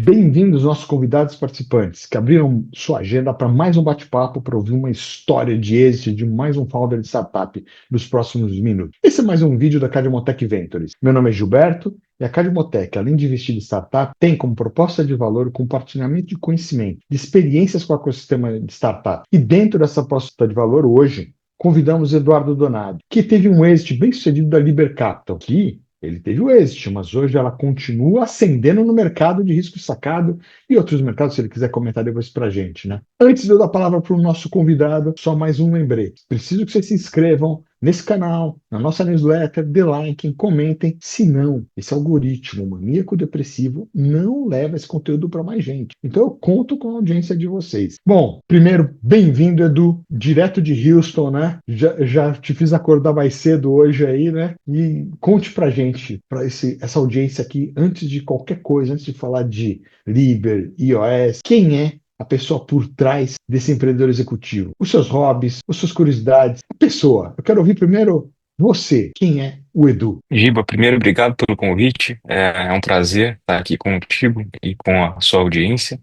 Bem-vindos, nossos convidados e participantes que abriram sua agenda para mais um bate-papo para ouvir uma história de êxito de mais um founder de startup nos próximos minutos. Esse é mais um vídeo da Cadimotech Ventures. Meu nome é Gilberto e a Cadimotech, além de investir em startup, tem como proposta de valor o compartilhamento de conhecimento, de experiências com o ecossistema de startup. E dentro dessa proposta de valor, hoje, convidamos Eduardo Donadi, que teve um êxito bem sucedido da Liber Capital, que ele teve o êxito, mas hoje ela continua ascendendo no mercado de risco sacado e outros mercados, se ele quiser comentar depois para a gente, né? Antes de eu dar a palavra para o nosso convidado, só mais um lembrete. Preciso que vocês se inscrevam nesse canal, na nossa newsletter, dê like, comentem. Se não, esse algoritmo maníaco-depressivo não leva esse conteúdo para mais gente. Então eu conto com a audiência de vocês. Bom, primeiro, bem-vindo, Edu, direto de Houston, né? Já te fiz acordar mais cedo hoje aí, né? E conte pra gente, para essa audiência aqui, antes de qualquer coisa, antes de falar de Liber, iOS, quem é a pessoa por trás desse empreendedor executivo? Os seus hobbies, as suas curiosidades, a pessoa. Eu quero ouvir primeiro você. Quem é o Edu? Giba, primeiro, obrigado pelo convite. É um prazer estar aqui contigo e com a sua audiência.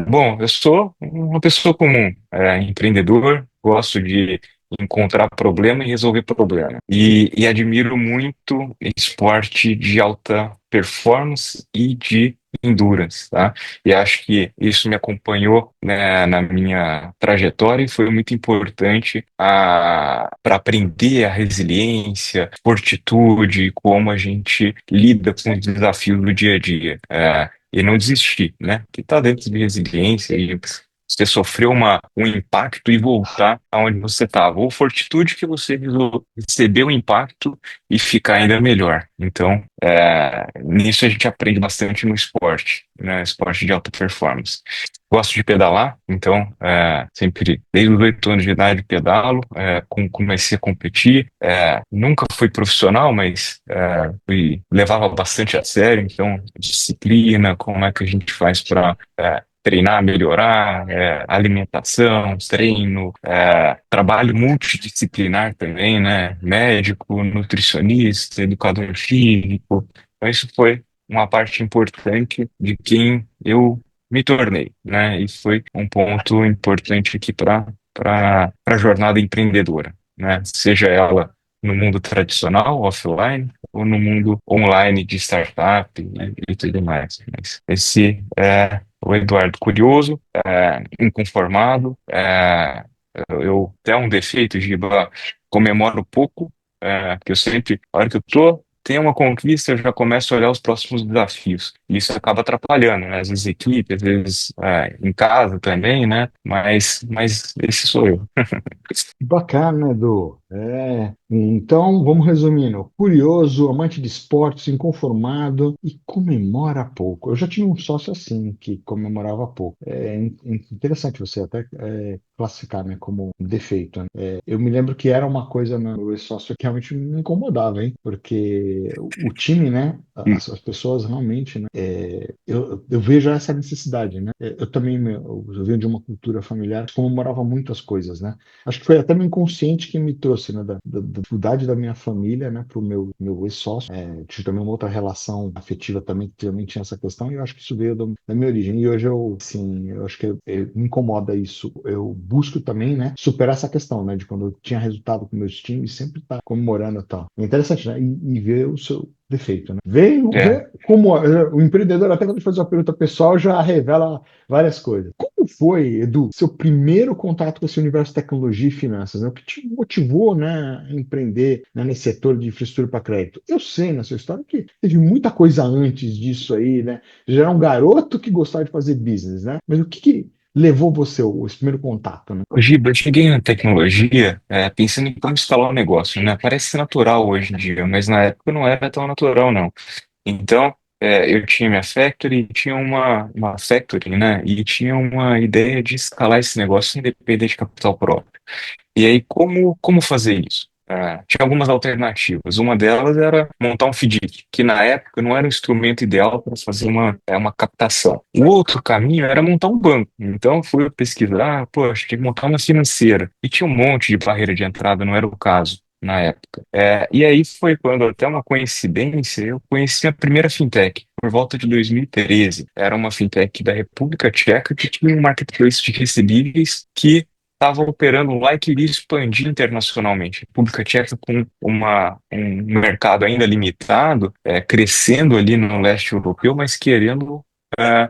Bom, eu sou uma pessoa comum, empreendedor, gosto de encontrar problema e resolver problema. E admiro muito esporte de alta performance e de endurance, tá? E acho que isso me acompanhou, né, na minha trajetória e foi muito importante para aprender a resiliência, fortitude, como a gente lida com os desafios do dia a dia. E não desistir, né? Que está dentro de resiliência e você sofreu um impacto e voltar aonde você estava. Ou fortitude que você recebeu o impacto e ficar ainda melhor. Então, nisso a gente aprende bastante no esporte, né? Esporte de alta performance. Gosto de pedalar, então sempre, desde os 8 anos de idade, pedalo, comecei a competir. Nunca fui profissional, mas levava bastante a sério, então, disciplina, como é que a gente faz para treinar, melhorar, alimentação, treino, trabalho multidisciplinar também, né? Médico, nutricionista, educador físico. Então, isso foi uma parte importante de quem eu me tornei, né? E foi um ponto importante aqui para a jornada empreendedora, né? Seja ela no mundo tradicional, offline, ou no mundo online de startup, né, e tudo mais. Mas esse é o Eduardo curioso, inconformado. Eu até um defeito, Giba, comemoro pouco, porque eu sempre, a hora que eu tenho uma conquista, eu já começo a olhar os próximos desafios. Isso acaba atrapalhando, né? Às vezes equipe, às vezes em casa também, né? Mas esse sou eu. Bacana, Edu. Então, vamos resumindo. Curioso, amante de esportes, inconformado e comemora pouco. Eu já tinha um sócio assim, que comemorava pouco. Interessante você até classificar, né, como um defeito, né? Eu me lembro que era uma coisa no meu sócio que realmente me incomodava, hein? Porque o time, né, as pessoas realmente, né, eu vejo essa necessidade, né? Eu também eu venho de uma cultura familiar que comemorava muito as coisas, né? Acho que foi até meu inconsciente que me trouxe, né, da dificuldade da minha família, né, para o meu ex-sócio. Tive também uma outra relação afetiva também, que também tinha essa questão, e eu acho que isso veio da minha origem. E hoje eu acho que me incomoda isso. Eu busco também, né, superar essa questão, né, de quando eu tinha resultado com meus times, sempre estar comemorando e tal. É interessante, né, e ver o seu defeito, né? É, Vê como o empreendedor, até quando ele faz uma pergunta pessoal, já revela várias coisas. Como foi, Edu, seu primeiro contato com esse universo de tecnologia e finanças, né? O que te motivou, né, a empreender, né, nesse setor de infraestrutura para crédito? Eu sei na sua história que teve muita coisa antes disso aí, né? Já era um garoto que gostava de fazer business, né? Mas o que levou você esse primeiro contato, né? Giba, eu cheguei na tecnologia pensando em como escalar o negócio, né? Parece natural hoje em dia, mas na época não era tão natural, não. Então, eu tinha minha factory, tinha uma factory, né? E tinha uma ideia de escalar esse negócio sem depender de capital próprio. E aí, como fazer isso? tinha algumas alternativas. Uma delas era montar um FDIC, que na época não era o instrumento ideal para fazer uma captação. O outro caminho era montar um banco. Então eu fui pesquisar, poxa, tinha que montar uma financeira. E tinha um monte de barreira de entrada, não era o caso na época. E aí foi quando, até uma coincidência, eu conheci a primeira fintech. Por volta de 2013. Era uma fintech da República Tcheca que tinha um marketplace de recebíveis que estava operando lá e queria expandir internacionalmente. República Tcheca com um mercado ainda limitado, crescendo ali no leste europeu, mas querendo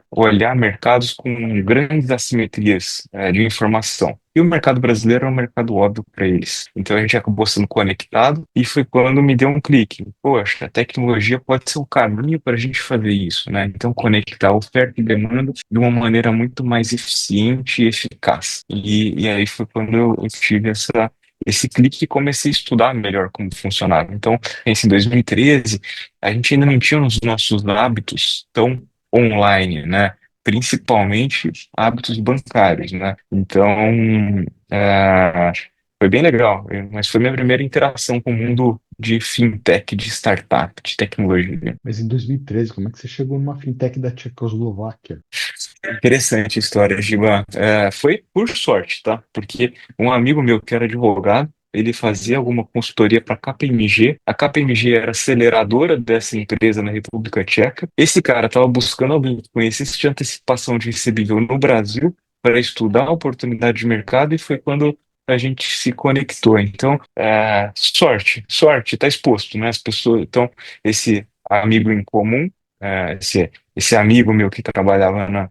olhar mercados com grandes assimetrias de informação. E o mercado brasileiro é um mercado óbvio para eles. Então a gente acabou sendo conectado e foi quando me deu um clique. Poxa, a tecnologia pode ser o caminho para a gente fazer isso, né? Então conectar oferta e demanda de uma maneira muito mais eficiente e eficaz. E aí foi quando eu tive esse clique e comecei a estudar melhor como funcionava. Então, em 2013, a gente ainda não tinha os nossos hábitos tão online, né? Principalmente hábitos bancários, né? Então, é, foi bem legal, mas foi minha primeira interação com o mundo de fintech, de startup, de tecnologia. Mas em 2013, como é que você chegou numa fintech da Tchecoslováquia? Interessante a história, Giba. Foi por sorte, tá? Porque um amigo meu que era advogado, ele fazia alguma consultoria para a KPMG. A KPMG era aceleradora dessa empresa na República Tcheca. Esse cara estava buscando alguém que conhecesse de antecipação de recebível no Brasil para estudar a oportunidade de mercado e foi quando a gente se conectou. Então, sorte, está exposto, né? As pessoas, então, esse amigo em comum, esse amigo meu que trabalhava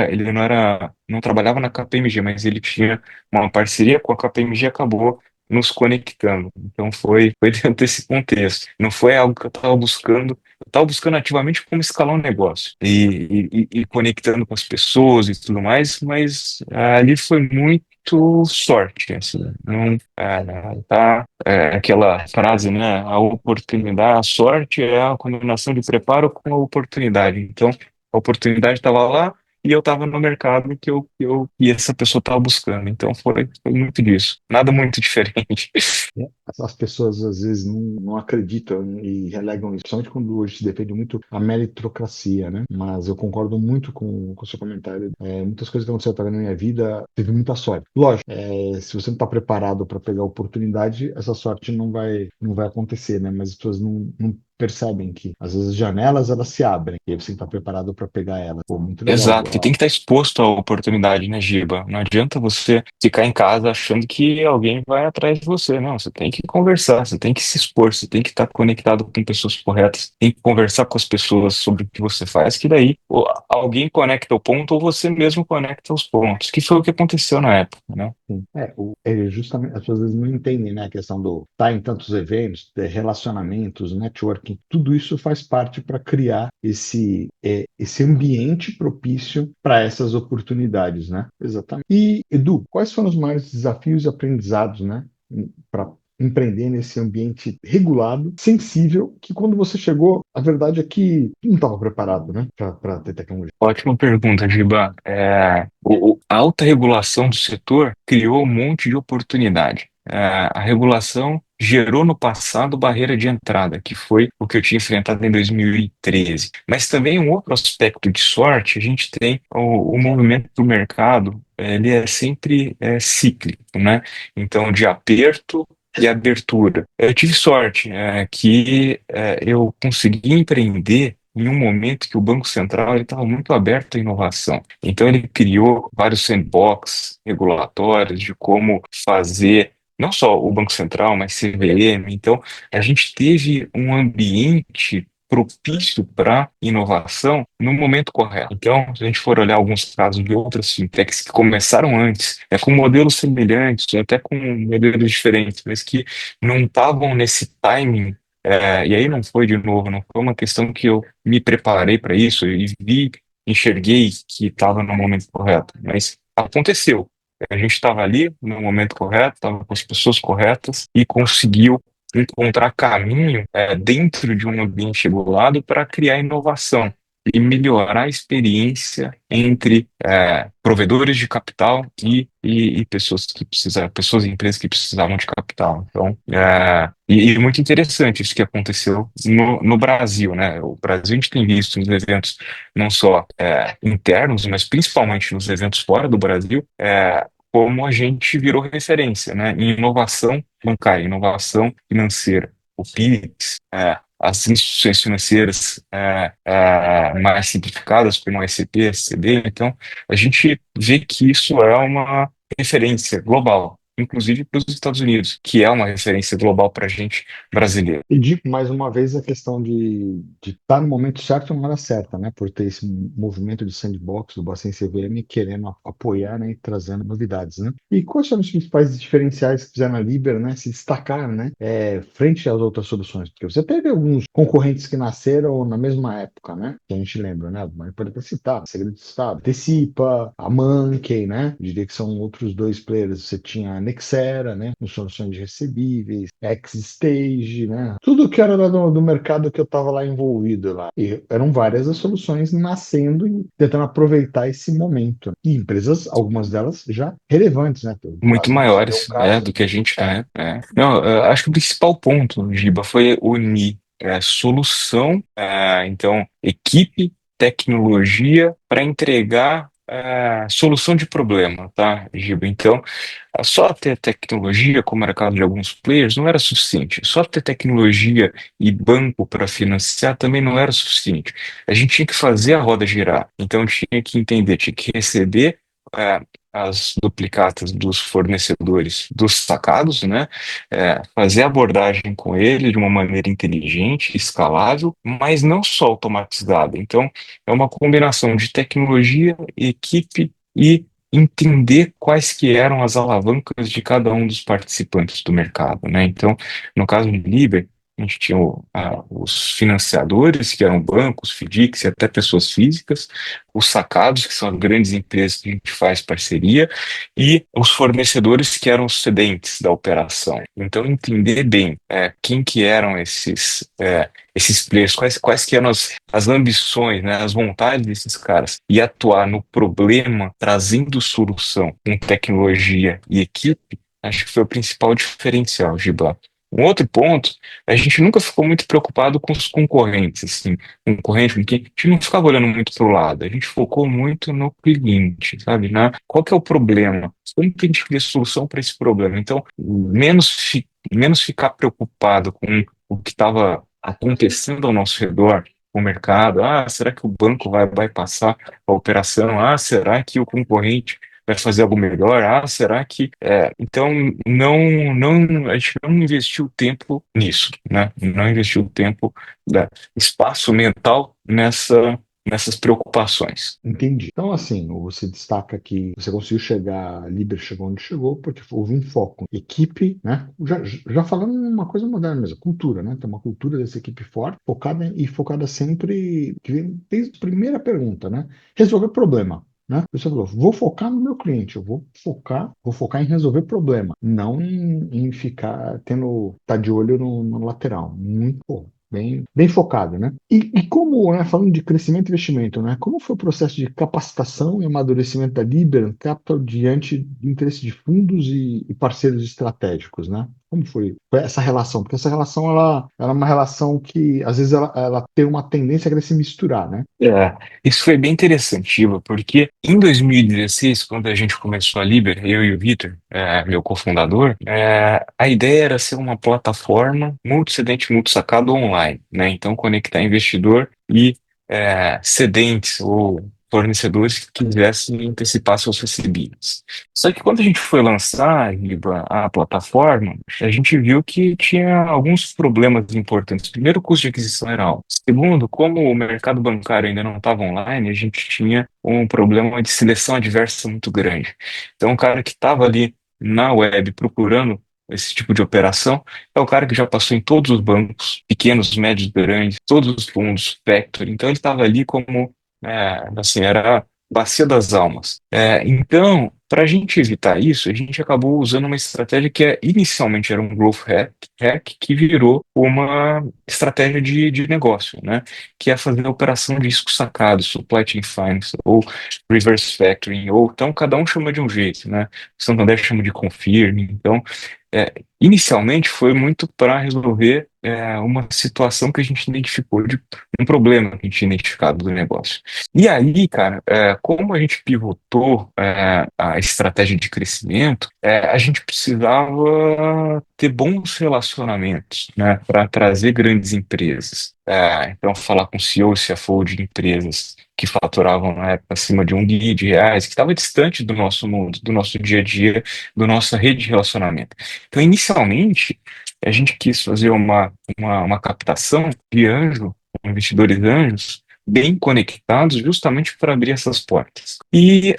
ele não trabalhava na KPMG, mas ele tinha uma parceria com a KPMG e acabou nos conectando. Então foi dentro desse contexto. Não foi algo que eu estava buscando ativamente como escalar um negócio e conectando com as pessoas e tudo mais, mas ali foi muito sorte, assim, não, aquela frase, né? A oportunidade, a sorte é a combinação de preparo com a oportunidade. Então, a oportunidade estava lá e eu estava no mercado e essa pessoa estava buscando. Então, foi muito disso. Nada muito diferente. Né? As pessoas às vezes não acreditam e relegam isso, principalmente quando hoje se defende muito a meritocracia, né? Mas eu concordo muito com o seu comentário. Muitas coisas que aconteceram também na minha vida, teve muita sorte. Lógico, se você não está preparado para pegar a oportunidade, essa sorte não vai acontecer, né? Mas as pessoas não percebem que às vezes as janelas elas se abrem e aí você está preparado para pegar elas. Pô, muito legal. Exato, e tem que estar exposto à oportunidade, né, Giba? Não adianta você ficar em casa achando que alguém vai atrás de você. Não, você tem que conversar, você tem que se expor, você tem que estar conectado com pessoas corretas, tem que conversar com as pessoas sobre o que você faz, que daí alguém conecta o ponto ou você mesmo conecta os pontos, que foi o que aconteceu na época, né? Sim. Justamente, as pessoas às vezes não entendem, né, a questão do estar em tantos eventos, de relacionamentos, networking, tudo isso faz parte para criar esse ambiente propício para essas oportunidades, né? Exatamente. E, Edu, quais foram os maiores desafios e aprendizados, né, para empreender nesse ambiente regulado, sensível, que quando você chegou, a verdade é que não estava preparado, né, para ter tecnologia. Ótima pergunta, Giba. A alta regulação do setor criou um monte de oportunidade. A regulação gerou no passado barreira de entrada, que foi o que eu tinha enfrentado em 2013. Mas também um outro aspecto de sorte, a gente tem o movimento do mercado, ele é sempre cíclico, né? Então, de aperto e abertura. Eu tive sorte, que eu consegui empreender em um momento que o Banco Central ele estava muito aberto à inovação. Então ele criou vários sandbox regulatórios de como fazer não só o Banco Central, mas CVM. Então a gente teve um ambiente propício para inovação no momento correto. Então, se a gente for olhar alguns casos de outras fintechs que começaram antes, com modelos semelhantes, até com modelos diferentes, mas que não estavam nesse timing e aí não foi de novo, não foi uma questão que eu me preparei para isso e enxerguei que estava no momento correto, mas aconteceu. A gente estava ali no momento correto, estava com as pessoas corretas e conseguiu encontrar caminho dentro de um ambiente regulado para criar inovação. e melhorar a experiência entre provedores de capital e pessoas que precisavam, pessoas e empresas que precisavam de capital. Então, e muito interessante isso que aconteceu no Brasil, né? O Brasil a gente tem visto nos eventos não só internos, mas principalmente nos eventos fora do Brasil, como a gente virou referência, né? Em inovação bancária, inovação financeira. O Pix, as instituições financeiras mais simplificadas, como a SCP, a SCB. Então, a gente vê que isso é uma referência global, inclusive para os Estados Unidos, que é uma referência global para a gente brasileiro. E digo mais uma vez a questão de estar no momento certo e na hora certa, né? Por ter esse movimento de sandbox do Bacen CVM querendo apoiar, né? E trazendo novidades, né? E quais são os principais diferenciais que fizeram a Liber, né? Se destacar, né? Frente às outras soluções? Porque você teve alguns concorrentes que nasceram na mesma época, né? Que a gente lembra, né? Mas pode até citar, Segredo de Estado, Antecipa, a Monkey, né? Diria que são outros dois players. Você tinha a Nexera, né? Com soluções de recebíveis, X-Stage, né? Tudo que era do mercado que eu estava lá envolvido lá. E eram várias as soluções nascendo e tentando aproveitar esse momento. E empresas, algumas delas já relevantes, né? O Muito caso do maiores, caso. do que a gente é. Não, eu acho que o principal ponto, Giba, foi unir solução, então, equipe, tecnologia para entregar solução de problema, tá, Giba? Então, só ter tecnologia, como era o caso de alguns players, não era suficiente. Só ter tecnologia e banco para financiar também não era suficiente. A gente tinha que fazer a roda girar. Então, tinha que entender, tinha que receber as duplicatas dos fornecedores dos sacados, né? Fazer abordagem com ele de uma maneira inteligente, escalável, mas não só automatizada. Então, é uma combinação de tecnologia, equipe e entender quais que eram as alavancas de cada um dos participantes do mercado, né? Então, no caso de Liber, a gente tinha os financiadores, que eram bancos, FDICs e até pessoas físicas, os sacados, que são as grandes empresas que a gente faz parceria, e os fornecedores, que eram os cedentes da operação. Então, entender bem quem que eram esses players, quais que eram as ambições, né, as vontades desses caras, e atuar no problema, trazendo solução com tecnologia e equipe, acho que foi o principal diferencial, Giba. Um outro ponto, a gente nunca ficou muito preocupado com os concorrentes, assim, concorrente com quem, a gente não ficava olhando muito para o lado, a gente focou muito no cliente, sabe, né? Qual que é o problema? Como que a gente cria solução para esse problema? Então, menos ficar preocupado com o que estava acontecendo ao nosso redor, o mercado. Ah, será que o banco vai passar a operação? Ah, será que o concorrente vai fazer algo melhor? Ah, será que então não a gente não investiu tempo nisso, né? Não investiu tempo espaço mental nessas preocupações. Entendi. Então, assim, você destaca que você conseguiu chegar, a Liber chegou onde chegou, porque houve um foco. Equipe, né? Já falando uma coisa moderna mesmo, cultura, né? Tem uma cultura dessa equipe forte, focada sempre, que vem desde a primeira pergunta, né? Resolver problema. Né? Você falou, vou focar no meu cliente, eu vou focar em resolver problema, não em ficar tá de olho no lateral. Muito bom. Bem focado, né? E como, né, falando de crescimento e investimento, né? Como foi o processo de capacitação e amadurecimento da Liberum Capital diante do interesse de fundos e parceiros estratégicos, né? Como foi essa relação? Porque essa relação, ela é uma relação que, às vezes, ela tem uma tendência a querer se misturar, né? Isso foi bem interessante, Iva, porque em 2016, quando a gente começou a Liber, eu e o Vitor, meu cofundador, a ideia era ser uma plataforma multicedente, multisacado online, né? Então, conectar investidor e cedentes ou fornecedores que quisessem antecipar seus recebíveis. Só que quando a gente foi lançar, Iva, a plataforma, a gente viu que tinha alguns problemas importantes. Primeiro, o custo de aquisição era alto. Segundo, como o mercado bancário ainda não estava online, a gente tinha um problema de seleção adversa muito grande. Então, o cara que estava ali na web procurando esse tipo de operação é o cara que já passou em todos os bancos, pequenos, médios, grandes, todos os fundos, Factor. Então, ele estava ali como, assim, era a bacia das almas. Então, Para a gente evitar isso, a gente acabou usando uma estratégia que inicialmente era um growth hack que virou uma estratégia de negócio, né? Que é fazer a operação de risco sacado, supply chain finance, ou reverse factoring, ou então cada um chama de um jeito, né? O Santander chama de confirm. Então, inicialmente foi muito para resolver uma situação que a gente identificou de um problema que a gente tinha identificado do negócio. E aí, cara, como a gente pivotou a estratégia de crescimento, a gente precisava ter bons relacionamentos, né, para trazer grandes empresas. Então, falar com CEO e CFO de empresas que faturavam na época acima de 1 bilhão de reais, que estava distante do nosso mundo, do nosso dia a dia, da nossa rede de relacionamento. Então, inicialmente, a gente quis fazer uma captação de anjo, investidores anjos, bem conectados, justamente para abrir essas portas. E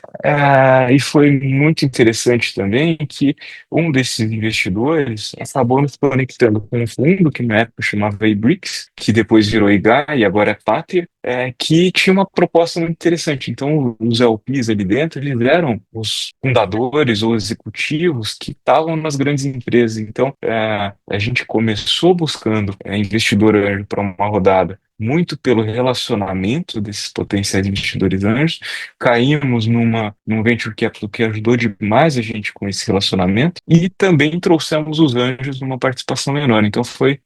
foi muito interessante também que um desses investidores acabou nos conectando com um fundo que na época chamava iBricks, que depois virou IGA e agora é Pátria, que tinha uma proposta muito interessante. Então, os LPs ali dentro, eles eram os fundadores ou executivos que estavam nas grandes empresas. Então, a gente começou buscando investidor anjo para uma rodada muito pelo relacionamento desses potenciais investidores anjos, caímos num venture capital que ajudou demais a gente com esse relacionamento e também trouxemos os anjos numa participação menor. Então foi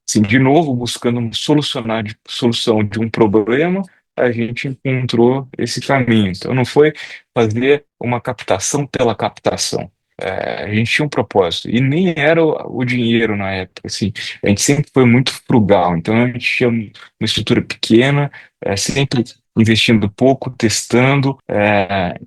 assim, de novo, buscando solução de um problema, a gente encontrou esse caminho. Então não foi fazer uma captação pela captação. A gente tinha um propósito e nem era o dinheiro na época, assim, a gente sempre foi muito frugal, então a gente tinha uma estrutura pequena, sempre investindo pouco, testando.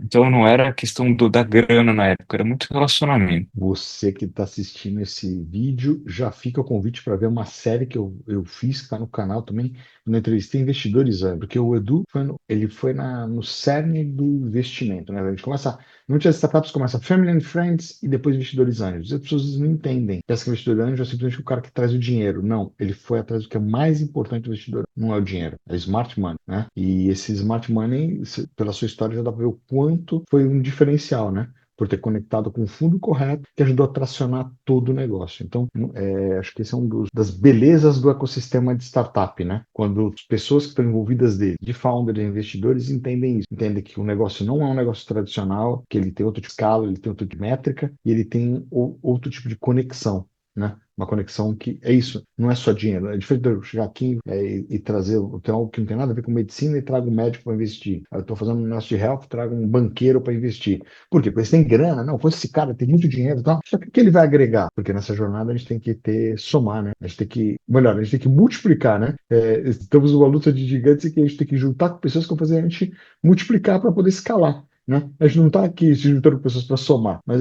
Então não era questão da grana na época, era muito relacionamento. Você que está assistindo esse vídeo, já fica o convite para ver uma série que eu fiz, que está no canal também, quando eu entrevistei investidores anjos, porque o Edu ele foi no cerne do investimento, né? A gente começa, muitas startups começam Family and Friends e depois investidores anjos. As pessoas não entendem. Pensa que investidor anjo é simplesmente o cara que traz o dinheiro. Não, ele foi atrás do que é mais importante do investidor, não é o dinheiro, é smart money, né? E esse smart money, pela sua história, já dá para ver o quanto foi um diferencial, né? Por ter conectado com o fundo correto, que ajudou a tracionar todo o negócio. Então, acho que esse é das belezas do ecossistema de startup, né? Quando as pessoas que estão envolvidas dele, de founder e investidores, entendem isso. Entendem que o negócio não é um negócio tradicional, que ele tem outro tipo de escala, ele tem outro tipo de métrica, e ele tem outro tipo de conexão, né? Uma conexão que é isso, não é só dinheiro. É diferente de eu chegar aqui e trazer tem algo que não tem nada a ver com medicina e trago um médico para investir. Eu estou fazendo um negócio de health, trago um banqueiro para investir. Por quê? Porque eles têm grana, não, foi esse cara, tem muito dinheiro e tal. Só que o que ele vai agregar? Porque nessa jornada a gente tem que somar, né? A gente tem que, melhor, a gente tem que multiplicar, né? Estamos numa luta de gigantes e que a gente tem que juntar com pessoas que vão fazer a gente multiplicar para poder escalar. Né? A gente não está aqui se juntando com pessoas para somar, mas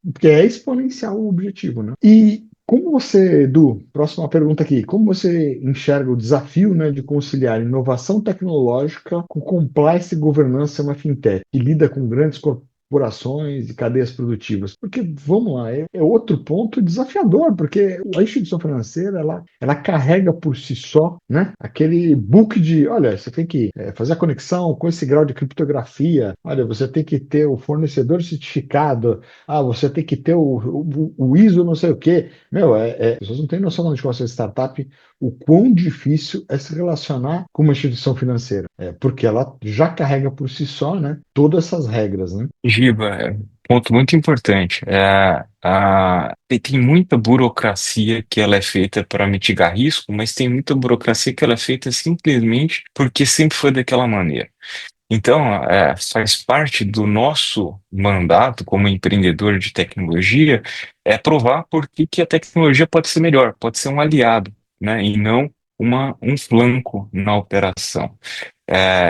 porque é exponencial o objetivo, né? E como você, Edu, próxima pergunta aqui, como você enxerga o desafio, né, de conciliar inovação tecnológica com compliance e governança em uma fintech, que lida com grandes corporações e cadeias produtivas? Porque, vamos lá, é outro ponto desafiador, porque a instituição financeira, ela carrega por si só, né, aquele book de, olha, você tem que fazer a conexão com esse grau de criptografia, olha, você tem que ter o fornecedor certificado, você tem que ter o ISO não sei o quê. Meu, as pessoas não têm noção quando a gente começa a startup o quão difícil é se relacionar com uma instituição financeira. Porque ela já carrega por si só, né, todas essas regras, né? Giba, ponto muito importante. Tem muita burocracia que ela é feita para mitigar risco, mas tem muita burocracia que ela é feita simplesmente porque sempre foi daquela maneira. Então, faz parte do nosso mandato como empreendedor de tecnologia provar por que a tecnologia pode ser melhor, pode ser um aliado, né, e não um flanco na operação.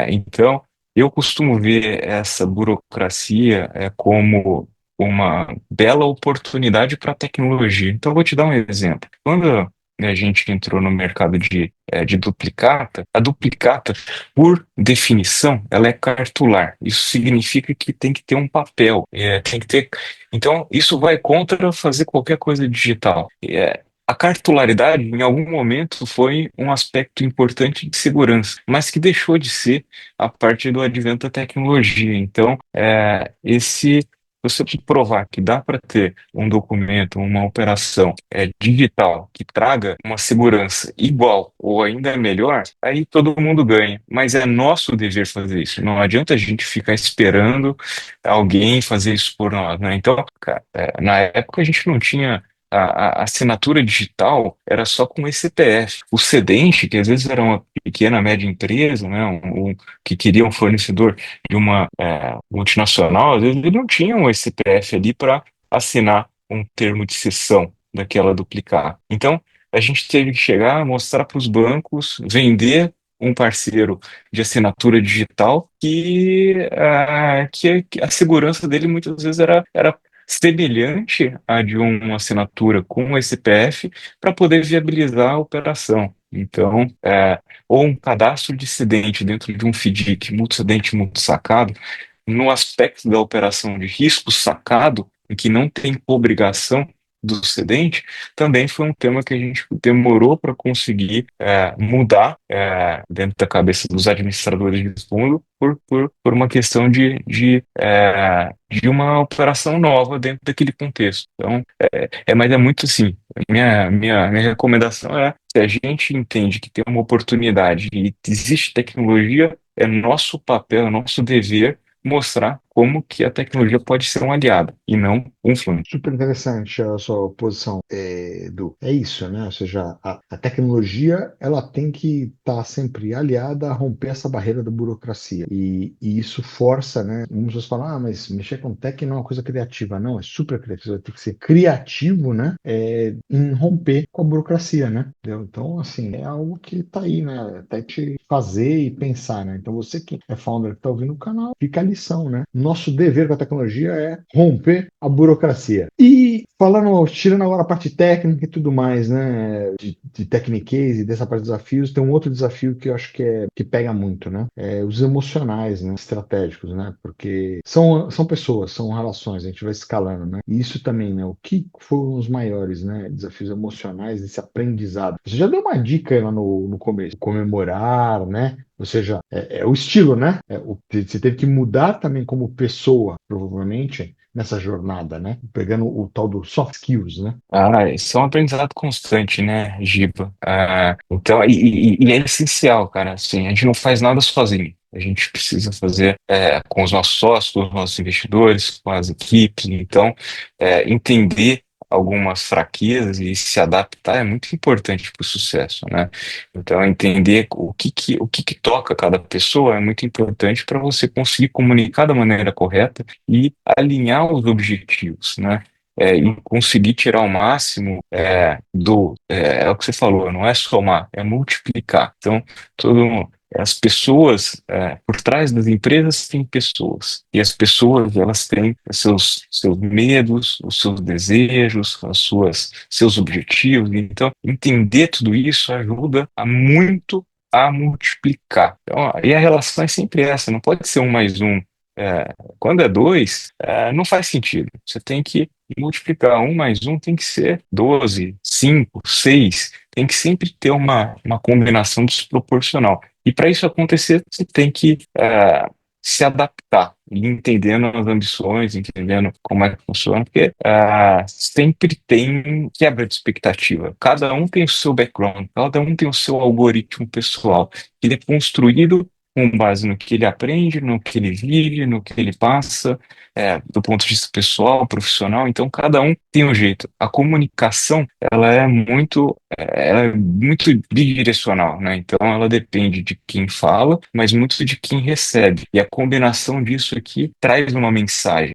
Então, eu costumo ver essa burocracia como uma bela oportunidade para a tecnologia. Então, eu vou te dar um exemplo. Quando a gente entrou no mercado de duplicata, a duplicata, por definição, ela é cartular. Isso significa que tem que ter um papel, tem que ter. Então, isso vai contra fazer qualquer coisa digital. A cartularidade, em algum momento, foi um aspecto importante de segurança, mas que deixou de ser a partir do advento da tecnologia. Então, você provar que dá para ter um documento, uma operação digital que traga uma segurança igual ou ainda melhor, aí todo mundo ganha. Mas é nosso dever fazer isso. Não adianta a gente ficar esperando alguém fazer isso por nós, né? Então, cara, na época a gente não tinha a assinatura digital era só com esse CPF. O cedente, que às vezes era uma pequena, média empresa, né, que queria um fornecedor de uma multinacional, às vezes ele não tinha um CPF ali para assinar um termo de cessão daquela duplicar. Então, a gente teve que chegar, mostrar para os bancos, vender um parceiro de assinatura digital que a segurança dele muitas vezes era semelhante à de uma assinatura com um SPF para poder viabilizar a operação. Então, ou um cadastro de cedente dentro de um FDIC, multicedente, multisacado, no aspecto da operação de risco sacado, em que não tem obrigação do cedente, também foi um tema que a gente demorou para conseguir mudar dentro da cabeça dos administradores de fundo por uma questão de uma operação nova dentro daquele contexto. Então, mas é muito assim. Minha recomendação é, se a gente entende que tem uma oportunidade e existe tecnologia, é nosso papel, é nosso dever mostrar como que a tecnologia pode ser um aliado e não um flanco. Super interessante a sua posição, Edu. É isso, né? Ou seja, a tecnologia ela tem que estar sempre aliada a romper essa barreira da burocracia. E isso força, né? Muitas pessoas falam, ah, mas mexer com tech não é uma coisa criativa. Não, é super criativo. Você vai ter que ser criativo, né? Em romper com a burocracia, né? Entendeu? Então, assim, é algo que tá aí, né? Até te fazer e pensar, né? Então, você que é founder que tá ouvindo o canal, fica a lição, né? Nosso dever com a tecnologia é romper a burocracia. E falando, tirando agora a parte técnica e tudo mais, né, de techniquez e dessa parte de desafios, tem um outro desafio que eu acho que pega muito, né, os emocionais, né, estratégicos, né, porque são pessoas, são relações, a gente vai escalando, né, e isso também, né, o que foram os maiores, né, desafios emocionais desse aprendizado? Você já deu uma dica aí lá no começo, comemorar, né, ou seja, é o estilo, né? Você teve que mudar também como pessoa, provavelmente, nessa jornada, né? Pegando o tal do soft skills, né? Isso é um aprendizado constante, né, Giba? Então, e é essencial, cara. Assim, a gente não faz nada sozinho. A gente precisa fazer com os nossos sócios, com os nossos investidores, com as equipes. Então, entender algumas fraquezas e se adaptar é muito importante para o sucesso, né? Então, entender o que toca cada pessoa é muito importante para você conseguir comunicar da maneira correta e alinhar os objetivos, né? E conseguir tirar o máximo é o que você falou, não é somar, é multiplicar. Então, as pessoas, por trás das empresas tem pessoas, e as pessoas, elas têm seus medos, os seus desejos, seus objetivos. Então, entender tudo isso ajuda a muito a multiplicar. Então, e a relação é sempre essa, não pode ser um mais um. Quando é dois, não faz sentido. Você tem que multiplicar. Um mais um tem que ser 12, 5, 6. Tem que sempre ter uma combinação desproporcional. E para isso acontecer, você tem que se adaptar, e entendendo as ambições, entendendo como é que funciona, porque sempre tem quebra de expectativa. Cada um tem o seu background, cada um tem o seu algoritmo pessoal. Ele é construído com base no que ele aprende, no que ele vive, no que ele passa, do ponto de vista pessoal, profissional. Então, cada um tem um jeito. A comunicação, ela é muito bidirecional, né? Então, ela depende de quem fala, mas muito de quem recebe. E a combinação disso aqui traz uma mensagem.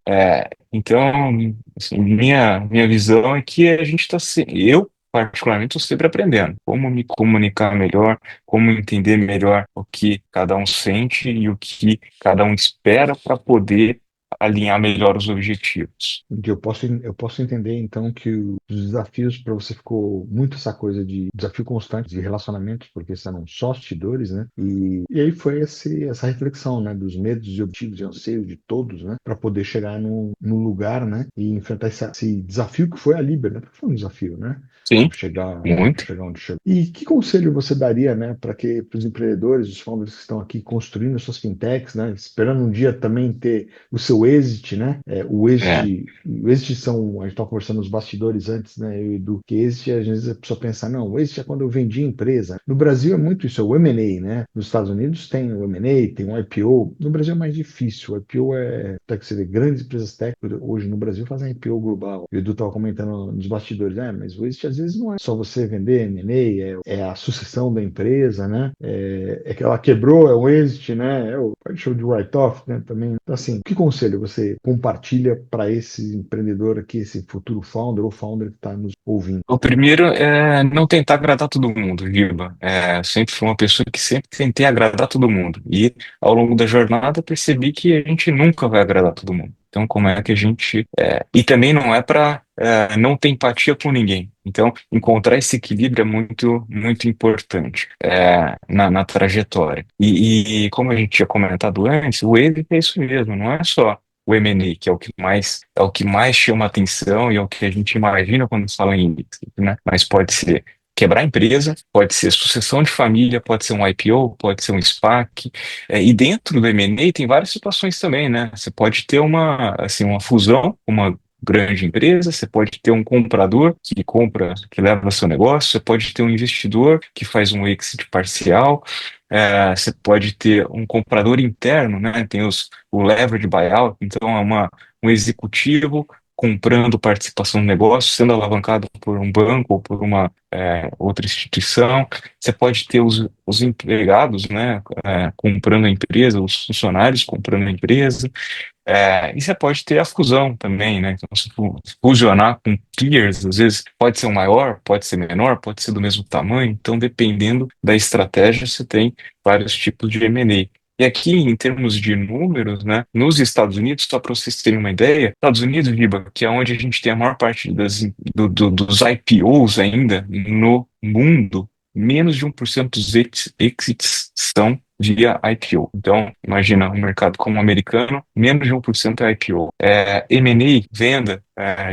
Então, assim, minha visão é que a gente está, eu particularmente, estou sempre aprendendo como me comunicar melhor, como entender melhor o que cada um sente e o que cada um espera para poder alinhar melhor os objetivos. Eu posso entender, então, que os desafios para você ficou muito essa coisa de desafio constante de relacionamentos, porque são só bastidores, né? E aí foi essa reflexão, né? Dos medos e objetivos e anseios de todos, né? Para poder chegar no lugar, né? E enfrentar esse desafio que foi a Libra, né? Porque foi um desafio, né? Sim, Chegar, muito. chegar onde chegou. E que conselho você daria, né, para que para os empreendedores, os founders que estão aqui construindo suas fintechs, né, esperando um dia também ter o seu exit, né? É. O exit são, a gente estava conversando nos bastidores antes, né, eu e Edu, que exit, às vezes a pessoa pensa, não, o exit é quando eu vendi a empresa. No Brasil é muito isso, é o M&A, né? Nos Estados Unidos tem o M&A, tem o IPO. No Brasil é mais difícil. O IPO até que você vê, grandes empresas tech hoje no Brasil fazem IPO global. O Edu estava comentando nos bastidores, mas o exit às vezes não é só você vender M&A, é a sucessão da empresa, né? É que ela quebrou, é o exit, né? É o show de write-off, né? Também. Então, assim, que conselho você compartilha para esse empreendedor aqui, esse futuro founder ou founder que está nos ouvindo? O primeiro é não tentar agradar todo mundo, Giba. Sempre fui uma pessoa que sempre tentei agradar todo mundo. E ao longo da jornada percebi que a gente nunca vai agradar todo mundo. Então, como é que a gente. E também não é para não ter empatia com ninguém. Então, encontrar esse equilíbrio é muito, muito importante na trajetória. E como a gente tinha comentado antes, o êxito é isso mesmo, não é só o M&A, que é o que mais chama atenção e é o que a gente imagina quando fala em exit, né? Mas pode ser quebrar a empresa, pode ser sucessão de família, pode ser um IPO, pode ser um SPAC. E dentro do M&A tem várias situações também, né? Você pode ter uma fusão, uma grande empresa, você pode ter um comprador que compra, que leva seu negócio, você pode ter um investidor que faz um exit parcial, você pode ter um comprador interno, né? Tem o leverage buyout, então um executivo comprando participação no negócio, sendo alavancado por um banco ou por uma outra instituição. Você pode ter os empregados, né, comprando a empresa, os funcionários comprando a empresa. E você pode ter a fusão também, né? Então, se fusionar com peers, às vezes pode ser um maior, pode ser menor, pode ser do mesmo tamanho. Então, dependendo da estratégia, você tem vários tipos de M&A. E aqui, em termos de números, né, nos Estados Unidos, só para vocês terem uma ideia, Estados Unidos, Riba, que é onde a gente tem a maior parte dos IPOs ainda no mundo, menos de 1% dos exits são via IPO. Então, imagina um mercado como o americano, menos de 1% é IPO. M&A, venda,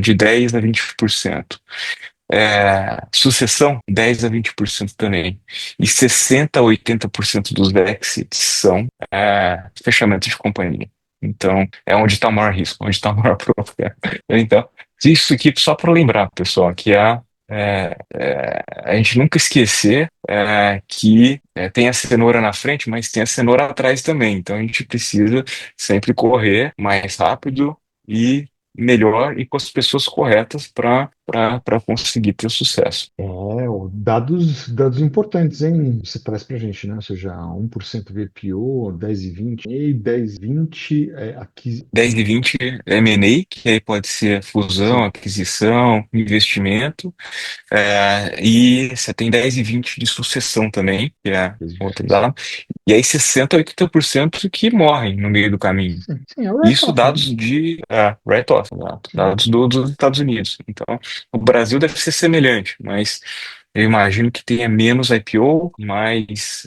de 10 a 20%. Sucessão, 10 a 20% também. E 60 a 80% dos exits são fechamento de companhia. Então, é onde está o maior risco, onde está o maior problema. Então, isso aqui só para lembrar, pessoal, que a gente nunca esquecer que tem a cenoura na frente, mas tem a cenoura atrás também. Então, a gente precisa sempre correr mais rápido e melhor e com as pessoas corretas para conseguir ter sucesso. Dados importantes, hein? Você traz pra gente, né? Ou seja, 1% VPO, 10 e 20, e 10 e 20 aqui. 10 e 20 M&A, que aí pode ser fusão, Sim, aquisição, investimento, e você tem 10 e 20 de sucessão também, que é 10 e 20. outro lado, e aí 60 a 80% que morrem no meio do caminho. Sim, é o Isso write-off, né? dados de write-off, exato, Sim. dados dos Estados Unidos. Então, o Brasil deve ser semelhante, mas eu imagino que tenha menos IPO, mais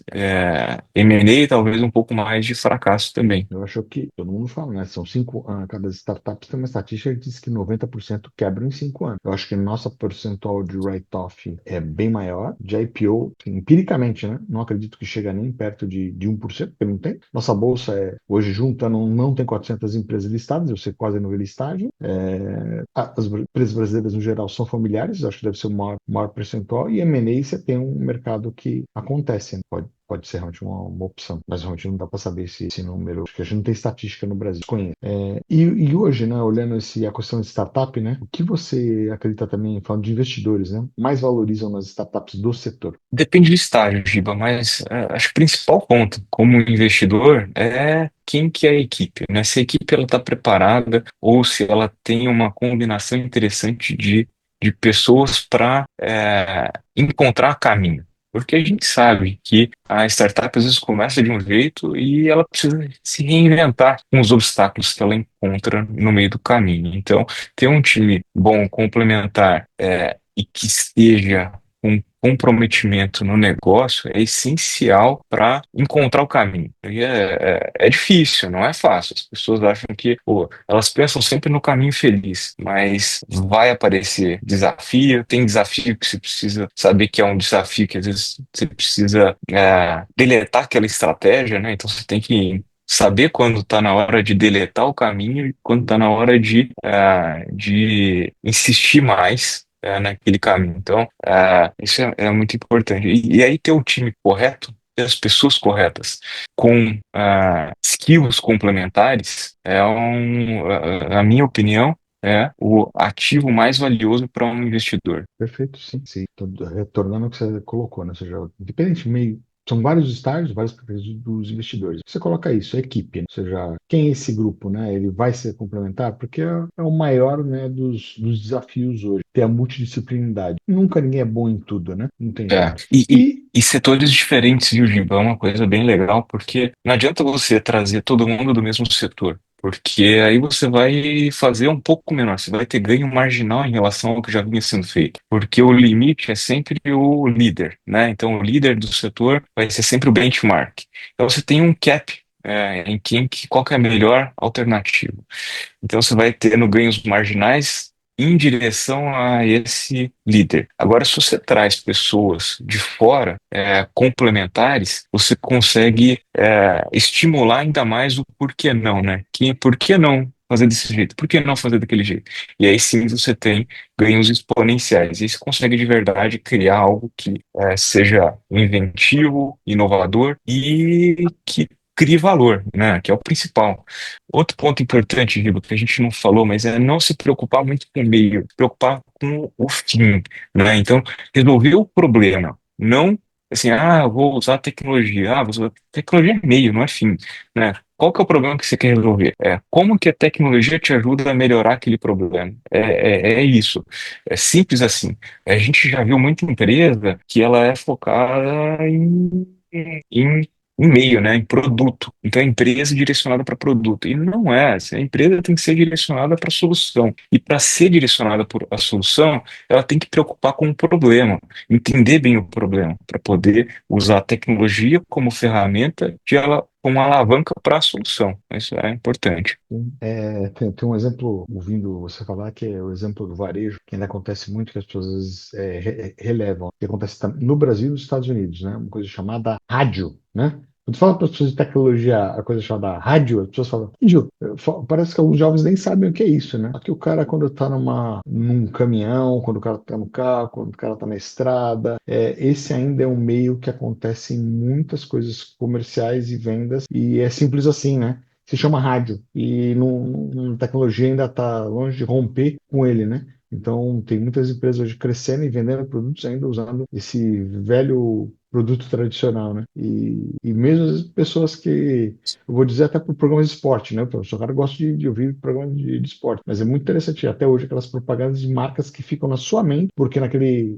M&A e talvez um pouco mais de fracasso também. Eu acho que todo mundo fala, né? São 5 anos. Cada startup tem uma estatística que diz que 90% quebram em 5 anos. Eu acho que nossa percentual de write-off é bem maior. De IPO, empiricamente, né? Não acredito que chega nem perto de 1%, porque não tem. Nossa bolsa hoje junta, não tem 400 empresas listadas, eu sei quase no listagem. As empresas brasileiras, no geral, são familiares, acho que deve ser o maior percentual. E M&A, você tem um mercado que acontece, né? Pode ser realmente uma opção, mas realmente não dá para saber esse número, porque a gente não tem estatística no Brasil, conhece. E hoje, né, olhando a questão de startup, né, o que você acredita também, falando de investidores, né, mais valorizam nas startups do setor? Depende do estágio, Giba, mas acho que o principal ponto, como investidor, é quem que é a equipe, né? Se a equipe ela está preparada ou se ela tem uma combinação interessante de pessoas para encontrar caminho. Porque a gente sabe que a startup às vezes começa de um jeito e ela precisa se reinventar com os obstáculos que ela encontra no meio do caminho. Então, ter um time bom, complementar, e que esteja com comprometimento no negócio é essencial para encontrar o caminho. E é difícil, não é fácil. As pessoas acham que, pô, elas pensam sempre no caminho feliz, mas vai aparecer desafio, tem desafio que você precisa saber que é um desafio que às vezes você precisa deletar aquela estratégia, né? Então você tem que saber quando está na hora de deletar o caminho e quando está na hora de insistir mais naquele caminho. Então, isso é muito importante. E aí ter o time correto, ter as pessoas corretas, com skills complementares, na minha opinião, é o ativo mais valioso para um investidor. Perfeito, sim, sim. Tô retornando ao que você colocou, né? Ou seja, independente, meio, são vários estágios, vários papéis dos investidores. Você coloca isso, a equipe, né? Ou seja, quem é esse grupo, né? Ele vai ser complementar, porque é o maior, né, dos desafios hoje, ter a multidisciplinaridade. Nunca ninguém é bom em tudo, né? Não tem É. jeito. E E, setores diferentes, viu, Giba? É uma coisa bem legal, porque não adianta você trazer todo mundo do mesmo setor, porque aí você vai fazer um pouco menor, você vai ter ganho marginal em relação ao que já vinha sendo feito, porque o limite é sempre o líder, né? Então, o líder do setor vai ser sempre o benchmark. Então, você tem um cap. Qual que é a melhor alternativa? Então você vai tendo ganhos marginais em direção a esse líder. Agora, se você traz pessoas de fora, complementares, você consegue estimular ainda mais o porquê não, né? Por que não fazer desse jeito? Por que não fazer daquele jeito? E aí sim você tem ganhos exponenciais. E aí você consegue de verdade criar algo que seja inventivo, inovador e que crie valor, né? Que é o principal. Outro ponto importante, Giba, que a gente não falou, mas é não se preocupar muito com o meio, se preocupar com o fim, né? Então, resolver o problema, não assim, eu vou usar tecnologia, tecnologia é meio, não é fim, né? Qual que é o problema que você quer resolver? Como que a tecnologia te ajuda a melhorar aquele problema? É isso. É simples assim. A gente já viu muita empresa que ela é focada em em meio, né, em produto. Então, a empresa é direcionada para produto. E não é. A empresa tem que ser direcionada para a solução. E para ser direcionada por a solução, ela tem que preocupar com o problema, entender bem o problema, para poder usar a tecnologia como ferramenta como alavanca para a solução. Isso é importante. tem um exemplo, ouvindo você falar, que é o exemplo do varejo, que ainda acontece muito, que as pessoas às vezes, relevam, que acontece no Brasil e nos Estados Unidos, né? Uma coisa chamada rádio, né? Quando fala para as pessoas de tecnologia, a coisa chamada rádio, as pessoas falam, rádio, parece que alguns jovens nem sabem o que é isso, né? Aqui o cara, quando está num caminhão, quando o cara está no carro, quando o cara está na estrada, esse ainda é um meio que acontece em muitas coisas comerciais e vendas, e é simples assim, né? Se chama rádio e a tecnologia ainda está longe de romper com ele, né? Então, tem muitas empresas hoje crescendo e vendendo produtos ainda usando esse velho produto tradicional, né? E mesmo as pessoas que, eu vou dizer até por programas de esporte, né? O seu cara gosta de ouvir programas de esporte, mas é muito interessante até hoje aquelas propagandas de marcas que ficam na sua mente, porque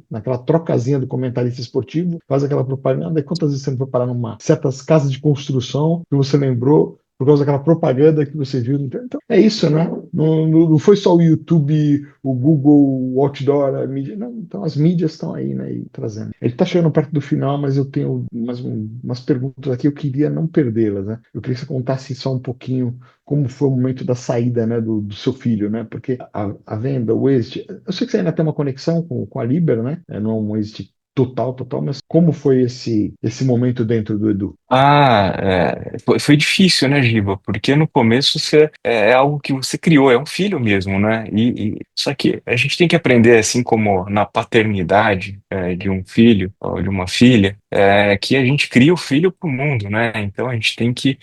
naquela trocazinha do comentarista esportivo, faz aquela propaganda, e quantas vezes você não foi parar numa certas casas de construção que você lembrou por causa daquela propaganda que você viu. Então, é isso, né? Não foi só o YouTube, o Google, o Outdoor, a mídia. Não, então, as mídias estão aí, né? E trazendo. Ele está chegando perto do final, mas eu tenho umas perguntas aqui, eu queria não perdê-las, né? Eu queria que você contasse só um pouquinho como foi o momento da saída, né, do seu filho, né? Porque a venda, o exit, eu sei que você ainda tem uma conexão com a Liber, né? Não é um exit total, mas como foi esse momento dentro do Edu? Foi difícil, né, Giba? Porque no começo é algo que você criou, é um filho mesmo, né? Só que a gente tem que aprender, assim como na paternidade de um filho ou de uma filha, que a gente cria o filho para o mundo, né? Então a gente tem que.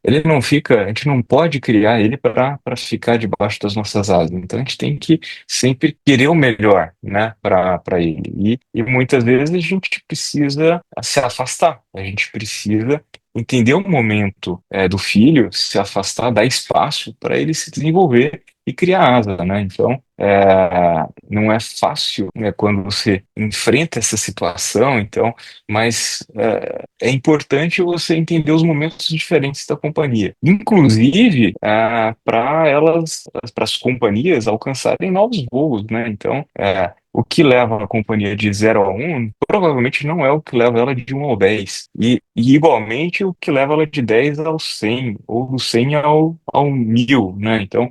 Ele não fica, a gente não pode criar ele para ficar debaixo das nossas asas. Então a gente tem que sempre querer o melhor, né, para ele. E muitas vezes a gente precisa se afastar, a gente precisa entender o momento do filho, se afastar, dar espaço para ele se desenvolver e cria asa, né? Então, não é fácil, né, quando você enfrenta essa situação, então, mas é importante você entender os momentos diferentes da companhia, inclusive para as companhias alcançarem novos voos, né? Então, o que leva a companhia de 0 a 1 provavelmente não é o que leva ela de 1 ao 10. E igualmente o que leva ela de 10 ao 100, ou do 100 ao 1000, né? Então,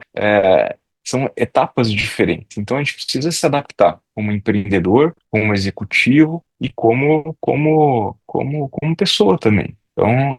são etapas diferentes. Então, a gente precisa se adaptar como empreendedor, como executivo e como pessoa também. Então,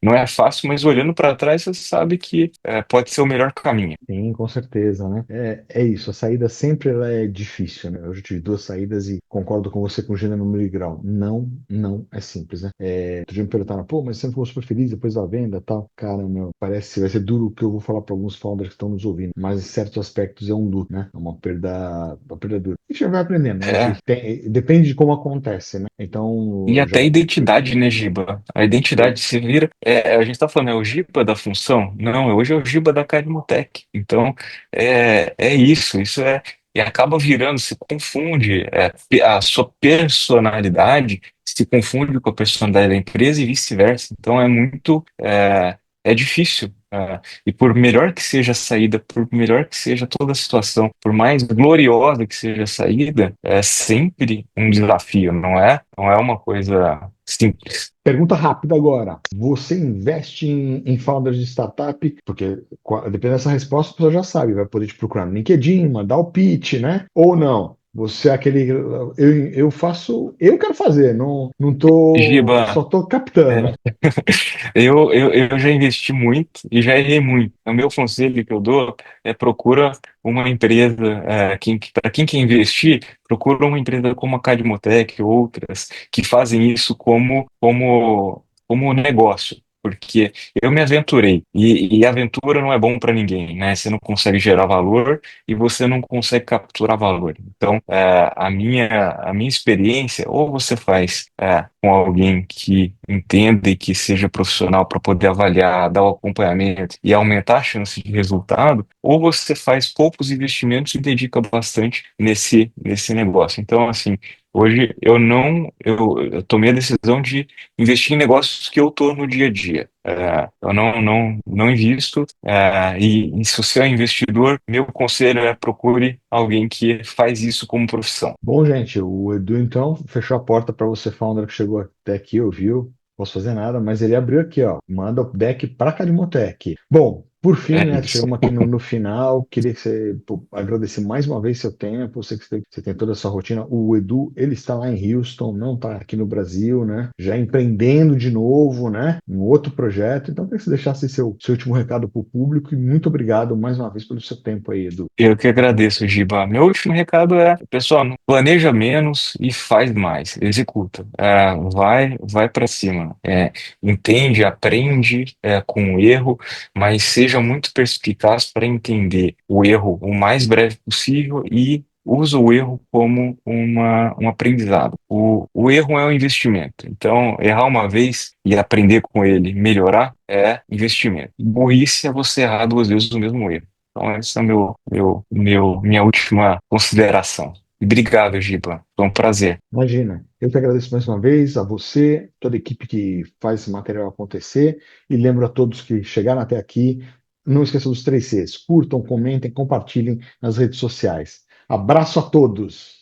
não é fácil, mas olhando para trás, você sabe que pode ser o melhor caminho. Sim, com certeza, né? É isso, a saída sempre ela é difícil, né? Eu já tive duas saídas e concordo com você com gênero, número e grau. Não, não é simples, né? Outro dia me perguntaram, pô, mas você não ficou super feliz depois da venda e tal? Cara, meu, parece que vai ser duro o que eu vou falar para alguns founders que estão nos ouvindo, mas em certos aspectos é um luto, né? É uma perda dura. A gente já vai aprendendo, né? É, Depende de como acontece, né? Então, e eu já. até a identidade, né, Giba? A identidade se vira. A gente está falando, é o Giba da função? Não, hoje é o Giba da Cadmotec. Então, é isso. Isso é. E acaba virando, se confunde. A sua personalidade se confunde com a personalidade da empresa e vice-versa. Então, é muito. É difícil. E por melhor que seja a saída, por melhor que seja toda a situação, por mais gloriosa que seja a saída, é sempre um desafio, não é? Não é uma coisa simples. Pergunta rápida agora. Você investe em founders de startup? Porque dependendo dessa resposta, a pessoa já sabe, vai poder te procurar no LinkedIn, mandar o pitch, né? Ou não. Você é aquele. Eu faço. Eu quero fazer, não tô. Só Giba, tô captando. é, eu já investi muito e já errei muito. O meu conselho que eu dou é procura uma empresa, para quem quer investir, procura uma empresa como a Cadmotec, outras, que fazem isso como negócio. Porque eu me aventurei, e aventura não é bom para ninguém, né? Você não consegue gerar valor e você não consegue capturar valor. Então, a minha experiência, ou você faz com alguém que entenda e que seja profissional para poder avaliar, dar o acompanhamento e aumentar a chance de resultado, ou você faz poucos investimentos e dedica bastante nesse negócio. Então, assim, hoje eu não, eu tomei a decisão de investir em negócios que eu estou no dia a dia. Eu não invisto, e se você é investidor, meu conselho é procure alguém que faz isso como profissão. Bom, gente, o Edu então fechou a porta para você, founder, que chegou até aqui, ouviu? Posso fazer nada, mas ele abriu aqui, ó. Manda o deck para Cadimotec. Bom, por fim, É né? isso. Chegamos aqui no final. Queria que você agradecer mais uma vez seu tempo. Eu sei que você tem toda essa rotina. O Edu, ele está lá em Houston, não está aqui no Brasil, né? Já empreendendo de novo, né? Um outro projeto. Então, queria que você deixasse seu último recado para o público e muito obrigado mais uma vez pelo seu tempo aí, Edu. Eu que agradeço, Giba. Meu último recado é, pessoal, não planeja menos e faz mais, executa. Vai para cima. Entende, aprende com o erro, mas seja muito perspicaz para entender o erro o mais breve possível e usa o erro como um aprendizado. O erro é um investimento. Então, errar uma vez e aprender com ele, melhorar, é investimento. Burrice é você errar 2 vezes o mesmo erro. Então, essa é minha última consideração. Obrigado, Giba. Foi um prazer. Imagina, eu que agradeço mais uma vez a você, toda a equipe que faz esse material acontecer, e lembro a todos que chegaram até aqui, não esqueçam dos 3 Cs: curtam, comentem, compartilhem nas redes sociais. Abraço a todos!